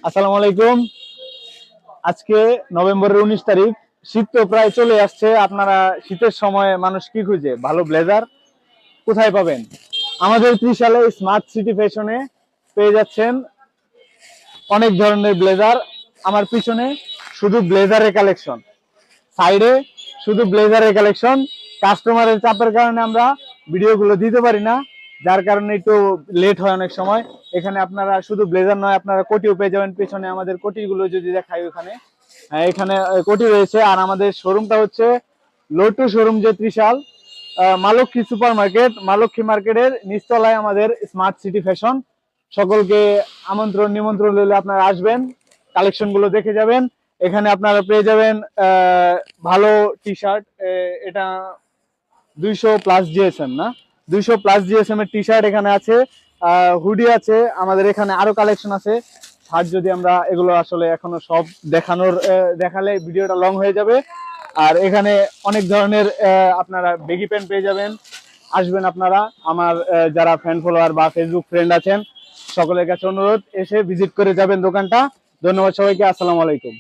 আসসালামু আলাইকুম। আজকে নভেম্বরের 19 তারিখ। শীত তো প্রায় চলে আসছে। আপনারা শীতের সময় মানুষ কি খুঁজে? ভালো ব্লেজার কোথায় পাবেন? আমাদের ত্রিশালে স্মার্ট সিটি ফ্যাশনে পেয়ে যাচ্ছেন অনেক ধরনের ব্লেজার। আমার পিছনে শুধু ব্লেজারের কালেকশন, সাইডে শুধু ব্লেজারের কালেকশন। কাস্টমারের চাপের কারণে আমরা ভিডিওগুলো দিতে পারি না, যার কারণে একটু লেট হয় অনেক সময়। এখানে আপনারা শুধু ব্লেজার নয়, আপনারা কোটিও পেয়ে যাবেন। পেছনে আমাদের কোটিগুলো যদি দেখাই, ওখানে এখানে কোটি রয়েছে। আর আমাদের শোরুমটা হচ্ছে লোটু শোরুম, যে ত্রিশাল মালক্ষী সুপার মার্কেট, মালক্ষী মার্কেটের নিচতলায় আমাদের স্মার্ট সিটি ফ্যাশন। সকলকে আমন্ত্রণ নিমন্ত্রণ রইলে আপনারা আসবেন, কালেকশন গুলো দেখে যাবেন। এখানে আপনারা পেয়ে যাবেন ভালো টি শার্ট। এটা 200+ জিএসএম, না 200+ জিএসএম এর টি শার্ট এখানে আছে, হুডি আছে। আমাদের এখানে আরো কালেকশন আছে শার্ট। যদি আমরা এগুলো আসলে এখনো সব দেখালে ভিডিওটা লং হয়ে যাবে। আর এখানে অনেক ধরনের আপনারা বেগি প্যান্ট পেয়ে যাবেন। আসবেন আপনারা, আমার যারা ফ্যান ফলোয়ার বা ফেসবুক ফ্রেন্ড আছেন সকলের কাছে অনুরোধ, এসে ভিজিট করে যাবেন দোকানটা। ধন্যবাদ সবাইকে। আসসালামু আলাইকুম।